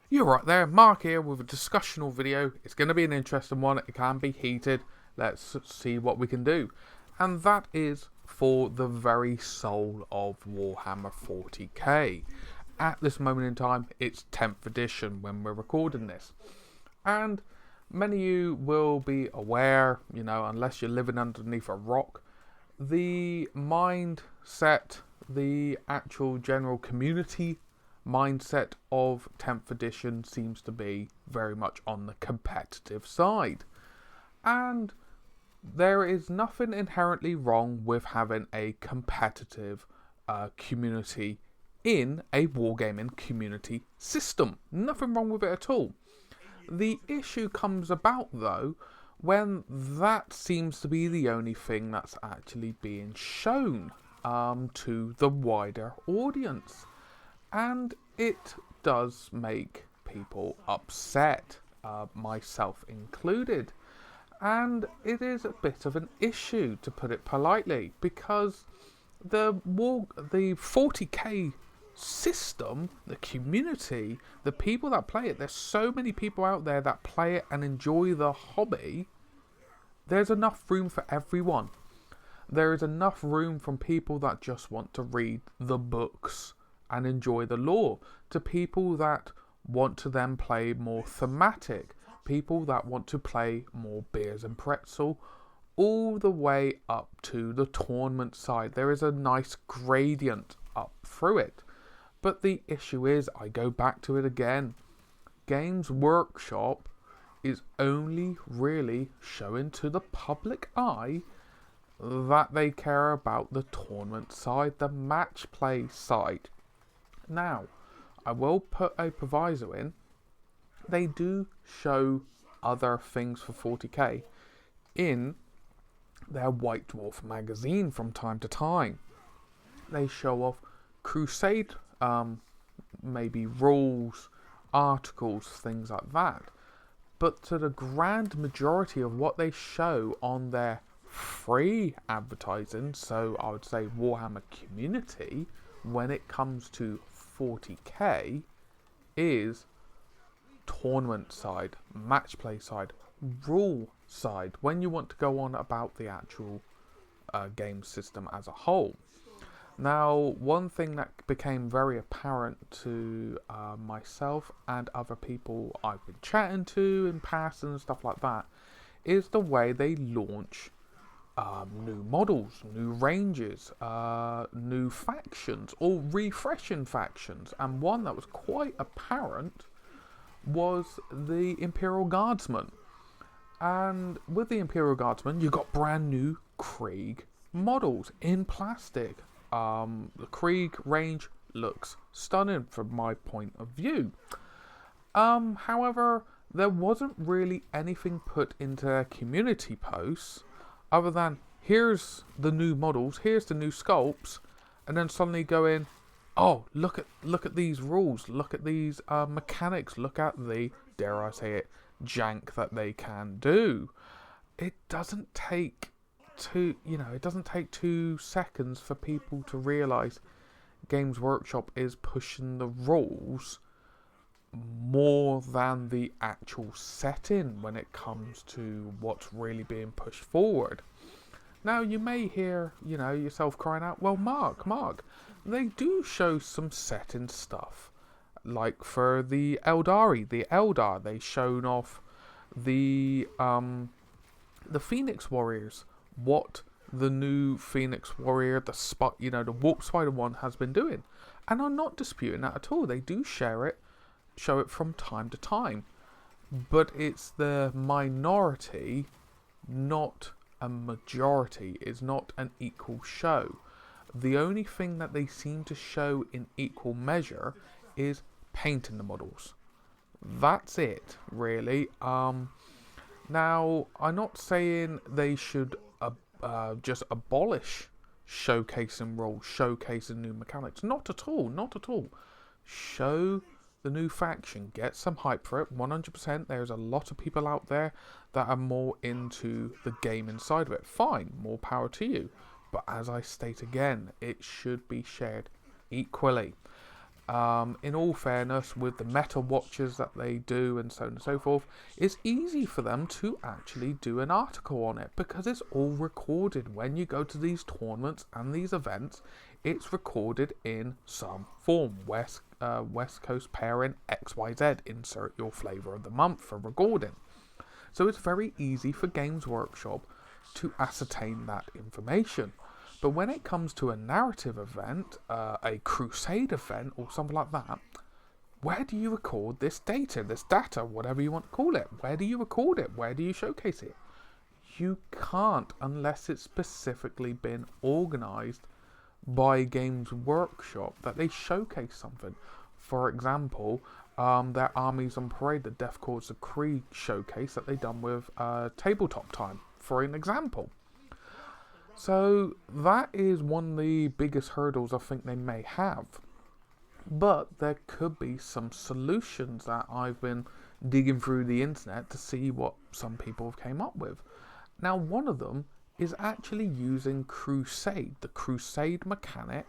You're right there, Mark here with a discussional video. It's going to be an interesting one. It can be heated. Let's see what we can do. And that is for the very soul of Warhammer 40K. At this moment in time, it's 10th edition when we're recording this. And many of you will be aware, unless you're living underneath a rock, the mindset, the actual general community mindset of 10th edition seems to be very much on the competitive side. And there is nothing inherently wrong with having a competitive community in a wargaming community system. Nothing wrong with it at all. The issue comes about though when that seems to be the only thing that's actually being shown to the wider audience. And it does make people upset, myself included. And it is a bit of an issue, to put it politely, because the 40K system, the community, the people that play it, there's so many people out there that play it and enjoy the hobby. There's enough room for everyone. There is enough room from people that just want to read the books and enjoy the lore, to people that want to then play more thematic, people that want to play more beers and pretzel, all the way up to the tournament side. There is a nice gradient up through it. But the issue is, I go back to it again, Games Workshop is only really showing to the public eye that they care about the tournament side, the match play side. Now, I will put a proviso in. They do show other things for 40k in their White Dwarf magazine from time to time. They show off Crusade, maybe rules, articles, things like that. But to the grand majority of what they show on their free advertising, so I would say Warhammer community, when it comes to 40k, is tournament side, match play side, rule side, when you want to go on about the actual game system as a whole. Now, one thing that became very apparent to myself and other people I've been chatting to in past and stuff like that is the way they launch new models, new ranges, new factions, or refreshing factions. And one that was quite apparent was the Imperial Guardsman. And with the Imperial Guardsman, you got brand new Krieg models in plastic. The Krieg range looks stunning from my point of view. However, there wasn't really anything put into their community posts other than, here's the new models, here's the new sculpts, and then suddenly go in, oh, look at these rules, look at these mechanics, look at the, dare I say it, jank that they can do. It doesn't take 2 seconds for people to realise Games Workshop is pushing the rules more than the actual setting when it comes to what's really being pushed forward. Now, you may hear, yourself crying out, well, Mark, they do show some setting stuff. Like for the Eldar, they shown off the Phoenix Warriors, what the new Phoenix Warrior, the Warp Spider one has been doing. And I'm not disputing that at all. They do show it from time to time. But it's the minority, not a majority. It's not an equal show. The only thing that they seem to show in equal measure is painting the models. That's it, really. Now, I'm not saying they should just abolish showcasing roles, showcasing new mechanics. Not at all. Show the new faction, get some hype for it. 100%. There's a lot of people out there that are more into the game inside of it. Fine, more power to you. But as I state again, it should be shared equally. in all fairness, with the meta watches that they do and so on and so forth, it's easy for them to actually do an article on it because it's all recorded. When you go to these tournaments and these events, it's recorded in some form. West Coast pairing XYZ, insert your flavour of the month for recording. So it's very easy for Games Workshop to ascertain that information. But when it comes to a narrative event, a Crusade event, or something like that, where do you record this data, whatever you want to call it? Where do you record it? Where do you showcase it? You can't unless it's specifically been organised by Games Workshop that they showcase something. For example, their Armies on Parade, the Death Corps of Kree showcase that they done with Tabletop Time, for an example. So that is one of the biggest hurdles I think they may have. But there could be some solutions that I've been digging through the internet to see what some people have came up with. Now, one of them is actually using Crusade, the Crusade mechanic,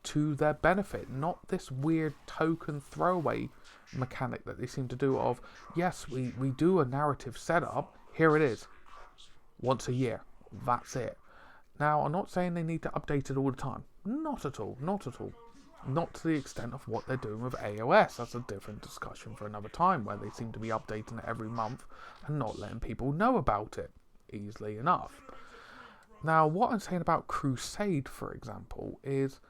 to their benefit. Not this weird token throwaway mechanic that they seem to do of, yes, we do a narrative setup, here it is, once a year, that's it. Now, I'm not saying they need to update it all the time. Not at all. Not to the extent of what they're doing with AOS. That's a different discussion for another time, where they seem to be updating it every month and not letting people know about it easily enough. Now, what I'm saying about Crusade, for example, is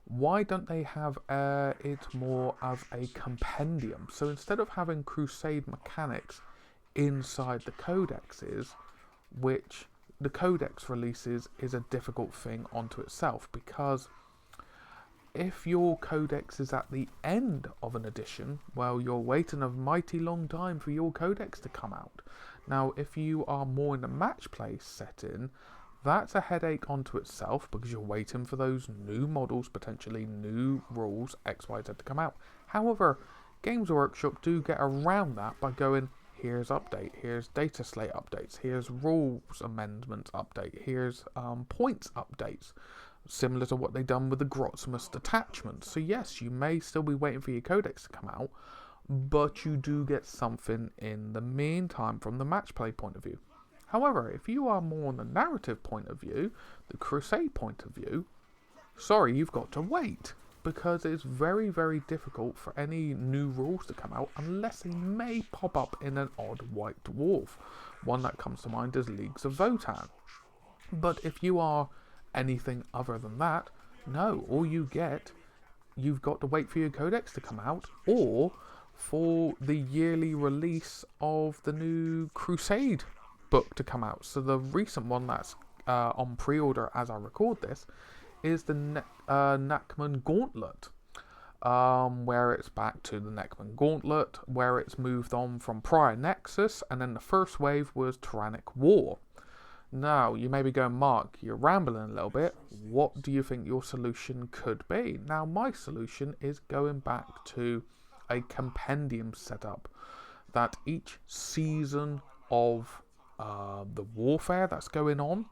why don't they have it more of a compendium? So instead of having Crusade mechanics inside the codexes, which the codex releases is a difficult thing onto itself, because if your codex is at the end of an edition, well, you're waiting a mighty long time for your codex to come out. Now, if you are more in the match play setting, that's a headache onto itself because you're waiting for those new models, potentially new rules, XYZ to come out. However, Games Workshop do get around that by going, here's update, here's data slate updates, here's rules amendments update, here's points updates, similar to what they've done with the Grotsmas detachments. So yes, you may still be waiting for your codex to come out, but you do get something in the meantime from the match play point of view. However, if you are more on the narrative point of view, the Crusade point of view, sorry, you've got to wait, because it's very, very difficult for any new rules to come out unless they may pop up in an odd white dwarf. One that comes to mind is Leagues of Votan. But if you are anything other than that, no, all you get, you've got to wait for your codex to come out, or for the yearly release of the new Crusade book to come out. So the recent one that's on pre-order as I record this is the Neckman Gauntlet, where it's back to the Neckman Gauntlet, where it's moved on from prior Nexus, and then the first wave was Tyrannic War. Now, you may be going, Mark, you're rambling a little bit. What do you think your solution could be? Now, my solution is going back to a compendium setup, that each season of the warfare that's going on,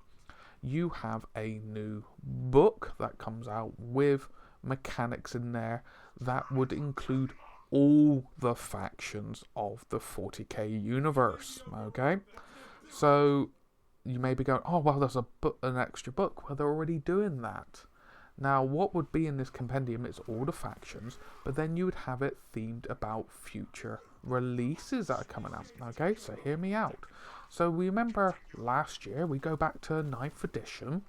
you have a new book that comes out with mechanics in there that would include all the factions of the 40k universe. Okay, so you may be going, oh well, there's an extra book. Well, they're already doing that. Now, what would be in this compendium is all the factions, but then you would have it themed about future releases that are coming out. Okay, so hear me out. So we remember last year, we go back to 9th edition.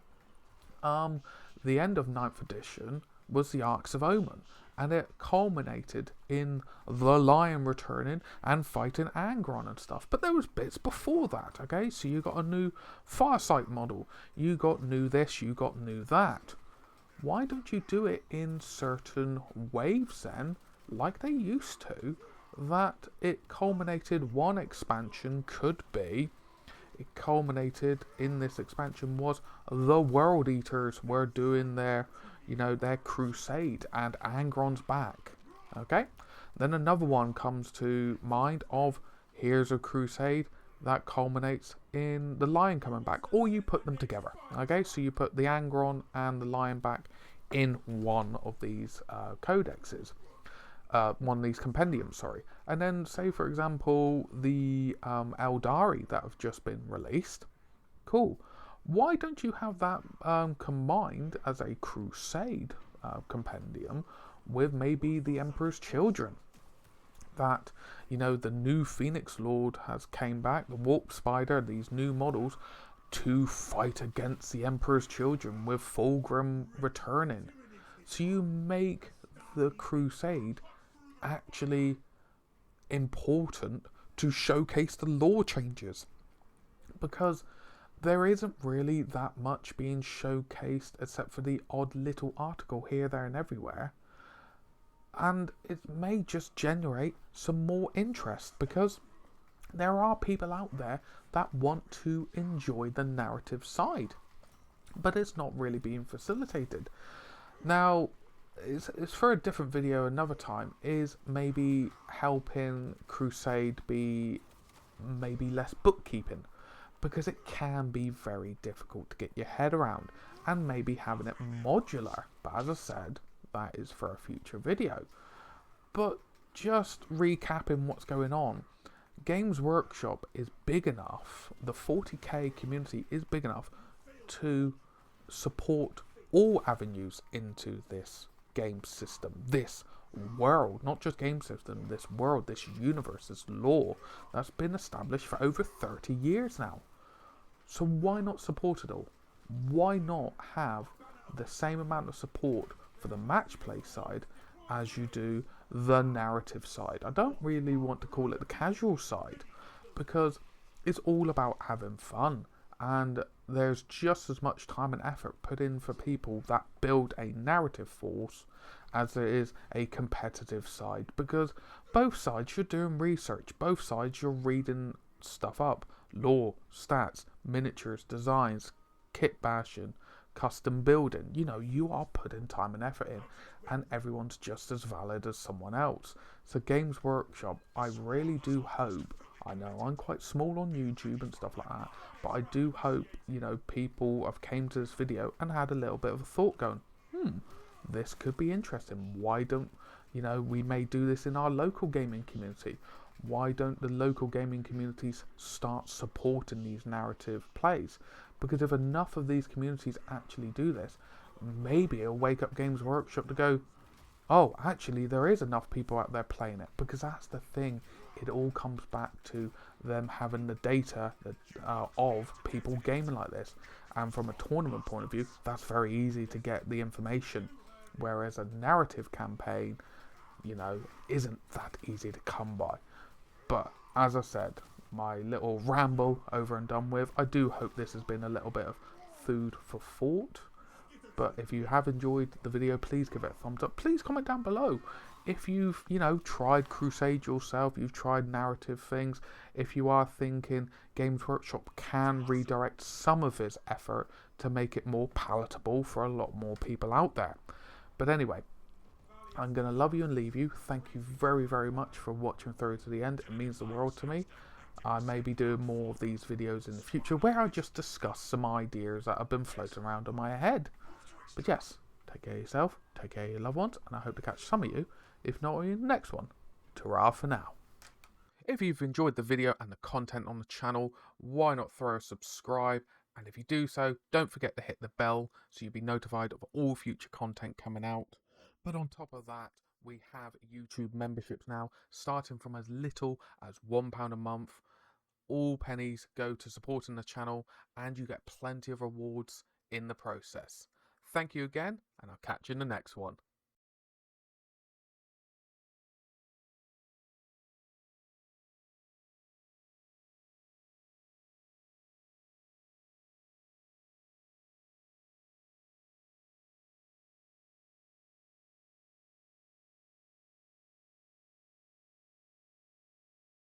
The end of 9th edition was the Arcs of Omen, and it culminated in the Lion returning and fighting Angron and stuff. But there was bits before that, okay? So you got a new Farsight model, you got new this, you got new that. Why don't you do it in certain waves then, like they used to, that it culminated one expansion could be, it culminated in this expansion was the World Eaters were doing their, their crusade and Angron's back, okay? Then another one comes to mind of, here's a crusade that culminates in the Lion coming back, or you put them together, okay? So you put the Angron and the Lion back in one of these codexes. one of these compendiums, sorry. And then say, for example, the Eldari that have just been released. Cool. Why don't you have that combined as a Crusade compendium with maybe the Emperor's Children? That, you know, the new Phoenix Lord has came back, the Warp Spider, these new models, to fight against the Emperor's Children with Fulgrim returning. So you make the Crusade actually important to showcase the lore changes, because there isn't really that much being showcased except for the odd little article here, there and everywhere. And it may just generate some more interest, because there are people out there that want to enjoy the narrative side, but it's not really being facilitated. Now, it's for a different video another time, is maybe helping Crusade be maybe less bookkeeping, because it can be very difficult to get your head around, and maybe having it modular. But as I said, that is for a future video. But just recapping what's going on, Games Workshop is big enough, the 40K community is big enough to support all avenues into this game system, this world, not just game system, this world, this universe, this lore that's been established for over 30 years now. So why not support it all? Why not have the same amount of support for the match play side as you do the narrative side? I don't really want to call it the casual side, because it's all about having fun, and there's just as much time and effort put in for people that build a narrative force as there is a competitive side, because both sides you're doing research, both sides you're reading stuff up, lore, stats, miniatures, designs, kit bashing, custom building. You know, you are putting time and effort in, and everyone's just as valid as someone else. So Games Workshop, I really do hope, I know I'm quite small on YouTube and stuff like that, but I do hope, you know, people have came to this video and had a little bit of a thought going, this could be interesting. Why don't, you know, we may do this in our local gaming community. Why don't the local gaming communities start supporting these narrative plays? Because if enough of these communities actually do this, maybe it'll wake up Games Workshop to go, oh, actually there is enough people out there playing it. Because that's the thing, it all comes back to them having the data of people gaming like this. And from a tournament point of view, that's very easy to get the information. Whereas a narrative campaign, you know, isn't that easy to come by. But as I said, my little ramble over and done with. I do hope this has been a little bit of food for thought. But if you have enjoyed the video, please give it a thumbs up. Please comment down below if you've, you know, tried Crusade yourself, you've tried narrative things. If you are thinking Games Workshop can redirect some of its effort to make it more palatable for a lot more people out there. But anyway, I'm going to love you and leave you. Thank you very, very much for watching through to the end. It means the world to me. I may be doing more of these videos in the future where I just discuss some ideas that have been floating around in my head. But yes, take care of yourself, take care of your loved ones, and I hope to catch some of you, if not in the next one. Ta-ra for now. If you've enjoyed the video and the content on the channel, why not throw a subscribe? And if you do so, don't forget to hit the bell so you'll be notified of all future content coming out. But on top of that, we have YouTube memberships now, starting from as little as £1 a month. All pennies go to supporting the channel, and you get plenty of rewards in the process. Thank you again, and I'll catch you in the next one.